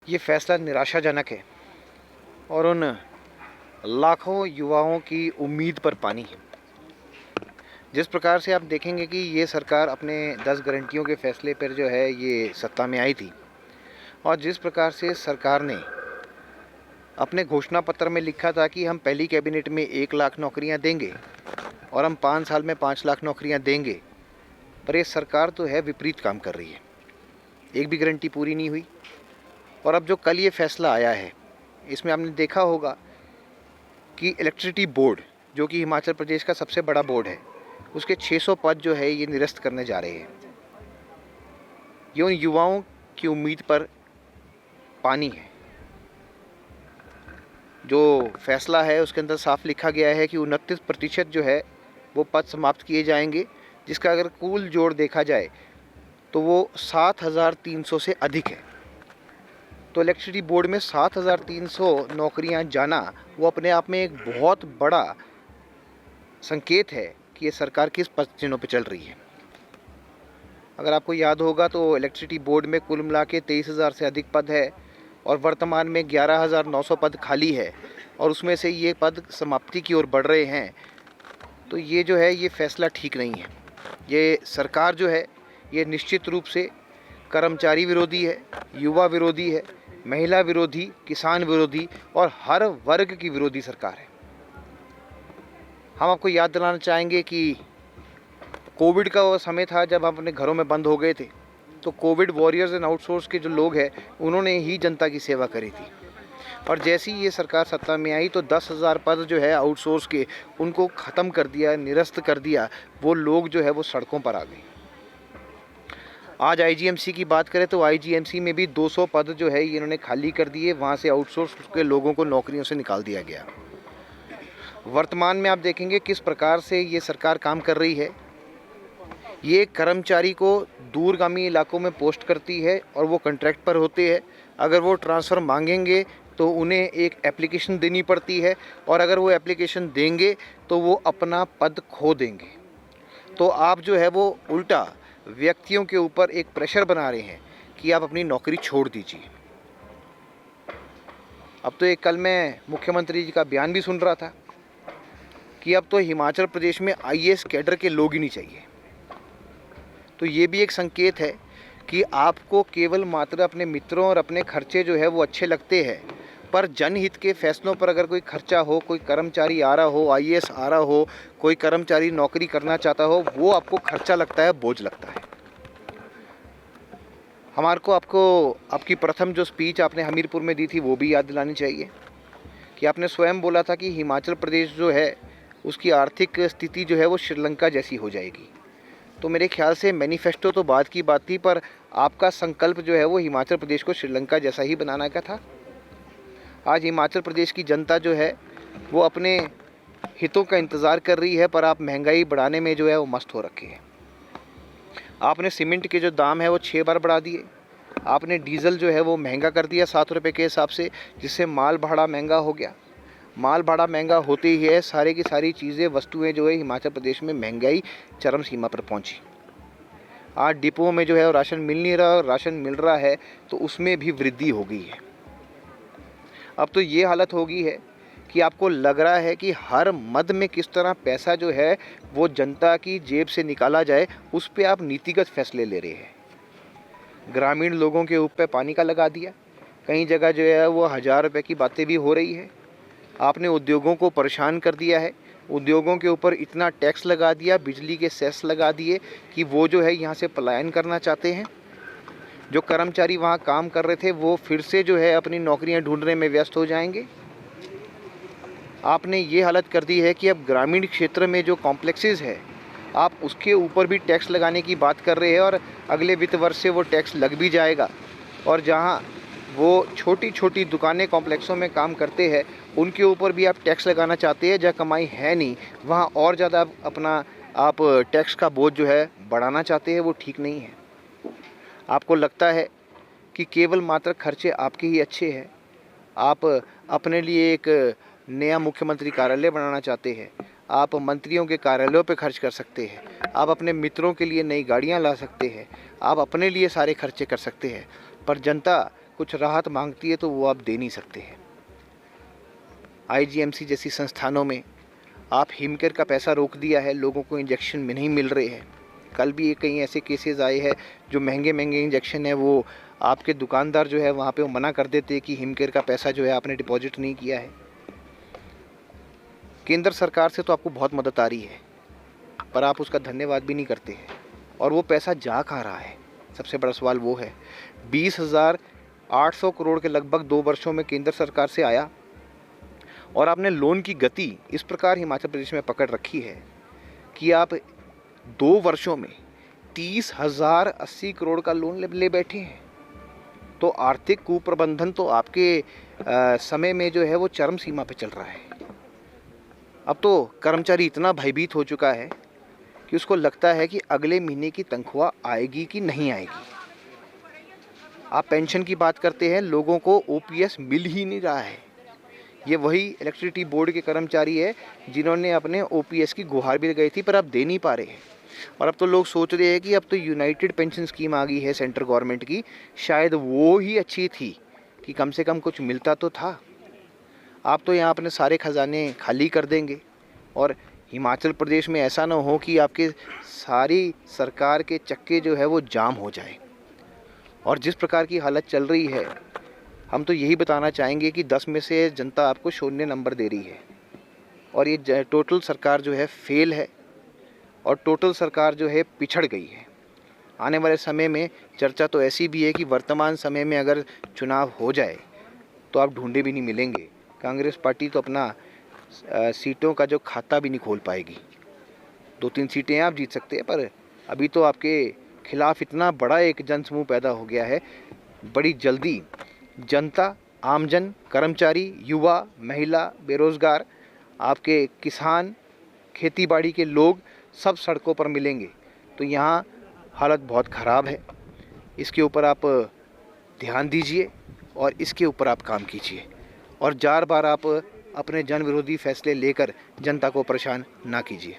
ये फैसला निराशाजनक है और उन लाखों युवाओं की उम्मीद पर पानी है। जिस प्रकार से आप देखेंगे कि ये सरकार अपने 10 गारंटियों के फैसले पर जो है ये सत्ता में आई थी, और जिस प्रकार से सरकार ने अपने घोषणा पत्र में लिखा था कि हम पहली कैबिनेट में 1 लाख नौकरियां देंगे और हम 5 साल में 5 लाख नौकरियां देंगे, पर ये सरकार तो है विपरीत काम कर रही है। एक भी गारंटी पूरी नहीं हुई। और अब जो कल ये फैसला आया है, इसमें आपने देखा होगा कि इलेक्ट्रिसिटी बोर्ड, जो कि हिमाचल प्रदेश का सबसे बड़ा बोर्ड है, उसके 600 पद जो है ये निरस्त करने जा रहे हैं। ये उन युवाओं की उम्मीद पर पानी है। जो फैसला है उसके अंदर साफ लिखा गया है कि 29% जो है वो पद समाप्त किए जाएंगे, जिसका अगर कुल जोड़ देखा जाए तो वो 7,300 से अधिक है। तो इलेक्ट्रिसिटी बोर्ड में 7,300 नौकरियां जाना वो अपने आप में एक बहुत बड़ा संकेत है कि ये सरकार किस पद चिन्हों पर चल रही है। अगर आपको याद होगा तो इलेक्ट्रिसिटी बोर्ड में कुल मिला के 23,000 से अधिक पद है और वर्तमान में 11,900 पद खाली है, और उसमें से ये पद समाप्ति की ओर बढ़ रहे हैं। तो ये जो है ये फैसला ठीक नहीं है। ये सरकार जो है ये निश्चित रूप से कर्मचारी विरोधी है, युवा विरोधी है, महिला विरोधी, किसान विरोधी और हर वर्ग की विरोधी सरकार है। हम आपको याद दिलाना चाहेंगे कि कोविड का वो समय था जब हम अपने घरों में बंद हो गए थे, तो कोविड वॉरियर्स एंड आउटसोर्स के जो लोग हैं उन्होंने ही जनता की सेवा करी थी। और जैसी ये सरकार सत्ता में आई तो 10,000 पद जो है आउटसोर्स के उनको ख़त्म कर दिया, निरस्त कर दिया। वो लोग जो है वो सड़कों पर आ गए। आज आईजीएमसी की बात करें तो आईजीएमसी में भी 200 पद जो है ये इन्होंने खाली कर दिए। वहाँ से आउटसोर्स के लोगों को नौकरियों से निकाल दिया गया। वर्तमान में आप देखेंगे किस प्रकार से ये सरकार काम कर रही है। ये कर्मचारी को दूरगामी इलाकों में पोस्ट करती है और वो कॉन्ट्रैक्ट पर होते हैं। अगर वो ट्रांसफ़र मांगेंगे तो उन्हें एक एप्लीकेशन देनी पड़ती है, और अगर वो एप्लीकेशन देंगे तो वो अपना पद खो देंगे। तो आप जो है वो उल्टा व्यक्तियों के ऊपर एक प्रेशर बना रहे हैं कि आप अपनी नौकरी छोड़ दीजिए। अब तो एक कल मैं मुख्यमंत्री जी का बयान भी सुन रहा था कि अब तो हिमाचल प्रदेश में आईएएस कैडर के लोग ही नहीं चाहिए। तो ये भी एक संकेत है कि आपको केवल मात्र अपने मित्रों और अपने खर्चे जो है वो अच्छे लगते हैं, पर जनहित के फैसलों पर अगर कोई खर्चा हो, कोई कर्मचारी आ रहा हो, आईएएस आ रहा हो, कोई कर्मचारी नौकरी करना चाहता हो, वो आपको खर्चा लगता है, बोझ लगता है। हमारे को आपकी प्रथम जो स्पीच आपने हमीरपुर में दी थी वो भी याद दिलानी चाहिए कि आपने स्वयं बोला था कि हिमाचल प्रदेश जो है उसकी आर्थिक स्थिति जो है वो श्रीलंका जैसी हो जाएगी। तो मेरे ख्याल से मैनिफेस्टो तो बात की बात थी, पर आपका संकल्प जो है वो हिमाचल प्रदेश को श्रीलंका जैसा ही बनाने का था। आज हिमाचल प्रदेश की जनता जो है वो अपने हितों का इंतज़ार कर रही है, पर आप महंगाई बढ़ाने में जो है वो मस्त हो रखे हैं। आपने सीमेंट के जो दाम है वो 6 बार बढ़ा दिए। आपने डीज़ल जो है वो महंगा कर दिया 7 रुपये के हिसाब से, जिससे माल भाड़ा महंगा हो गया। माल भाड़ा महंगा होते ही है सारे की सारी चीज़ें, वस्तुएं जो है हिमाचल प्रदेश में महंगाई चरम सीमा पर पहुंची। आज डिपों में जो है राशन मिल नहीं रहा, राशन मिल रहा है तो उसमें भी वृद्धि हो गई है। अब तो ये हालत हो गई है कि आपको लग रहा है कि हर मद में किस तरह पैसा जो है वो जनता की जेब से निकाला जाए, उस पर आप नीतिगत फैसले ले रहे हैं। ग्रामीण लोगों के ऊपर पानी का लगा दिया। कई जगह जो है वो 1,000 रुपये की बातें भी हो रही है। आपने उद्योगों को परेशान कर दिया है। उद्योगों के ऊपर इतना टैक्स लगा दिया, बिजली के सेस लगा दिए कि वो जो है यहाँ से पलायन करना चाहते हैं। जो कर्मचारी वहाँ काम कर रहे थे वो फिर से जो है अपनी नौकरियाँ ढूंढने में व्यस्त हो जाएंगे। आपने ये हालत कर दी है कि अब ग्रामीण क्षेत्र में जो कॉम्प्लेक्सेस है आप उसके ऊपर भी टैक्स लगाने की बात कर रहे हैं, और अगले वित्त वर्ष से वो टैक्स लग भी जाएगा। और जहाँ वो छोटी छोटी दुकानें कॉम्प्लेक्सों में काम करते हैं उनके ऊपर भी आप टैक्स लगाना चाहते हैं। जहाँ कमाई है नहीं वहाँ और ज़्यादा आप टैक्स का बोझ जो है बढ़ाना चाहते हैं। वो ठीक नहीं है। आपको लगता है कि केवल मात्र खर्चे आपके ही अच्छे हैं। आप अपने लिए एक नया मुख्यमंत्री कार्यालय बनाना चाहते हैं। आप मंत्रियों के कार्यालयों पे खर्च कर सकते हैं। आप अपने मित्रों के लिए नई गाड़ियां ला सकते हैं। आप अपने लिए सारे खर्चे कर सकते हैं, पर जनता कुछ राहत मांगती है तो वो आप दे नहीं सकते हैं। आईजीएमसी जैसी संस्थानों में आप हिमकेयर का पैसा रोक दिया है, लोगों को इंजेक्शन में नहीं मिल रहे हैं। कल भी कई ऐसे केसेस आए हैं जो महंगे महंगे इंजेक्शन है वो आपके दुकानदार जो है वहाँ पे वो मना कर देते हैं कि हिमकेयर का पैसा जो है आपने डिपॉजिट नहीं किया है। केंद्र सरकार से तो आपको बहुत मदद आ रही है, पर आप उसका धन्यवाद भी नहीं करते हैं। और वो पैसा जा कहाँ रहा है, सबसे बड़ा सवाल वो है। 20,800 करोड़ के लगभग 2 वर्षों में केंद्र सरकार से आया, और आपने लोन की गति इस प्रकार हिमाचल प्रदेश में पकड़ रखी है कि आप 2 वर्षों में 30,080 करोड़ का लोन ले बैठे हैं। तो आर्थिक कुप्रबंधन तो आपके समय में जो है वो चरम सीमा पे चल रहा है। अब तो कर्मचारी इतना भयभीत हो चुका है कि उसको लगता है कि अगले महीने की तनख्वाह आएगी कि नहीं आएगी। आप पेंशन की बात करते हैं, लोगों को ओपीएस मिल ही नहीं रहा है। ये वही इलेक्ट्रिसिटी बोर्ड के कर्मचारी है जिन्होंने अपने ओपीएस की गुहार भी लगाई थी, पर अब दे नहीं पा रहे हैं। और अब तो लोग सोच रहे हैं कि अब तो यूनाइटेड पेंशन स्कीम आ गई है सेंट्रल गवर्नमेंट की, शायद वो ही अच्छी थी कि कम से कम कुछ मिलता तो था। आप तो यहाँ अपने सारे खजाने खाली कर देंगे और हिमाचल प्रदेश में ऐसा ना हो कि आपके सारी सरकार के चक्के जो है वो जाम हो जाए। और जिस प्रकार की हालत चल रही है, हम तो यही बताना चाहेंगे कि 10 में से जनता आपको 0 नंबर दे रही है। और ये टोटल सरकार जो है फेल है, और टोटल सरकार जो है पिछड़ गई है। आने वाले समय में चर्चा तो ऐसी भी है कि वर्तमान समय में अगर चुनाव हो जाए तो आप ढूंढे भी नहीं मिलेंगे। कांग्रेस पार्टी तो अपना सीटों का जो खाता भी नहीं खोल पाएगी। 2-3 सीटें आप जीत सकते हैं, पर अभी तो आपके खिलाफ इतना बड़ा एक जनसमूह पैदा हो गया है। बड़ी जल्दी जनता, आमजन, कर्मचारी, युवा, महिला, बेरोजगार, आपके किसान, खेतीबाड़ी के लोग सब सड़कों पर मिलेंगे। तो यहाँ हालत बहुत ख़राब है। इसके ऊपर आप ध्यान दीजिए और इसके ऊपर आप काम कीजिए, और जार बार आप अपने जन विरोधी फैसले लेकर जनता को परेशान ना कीजिए।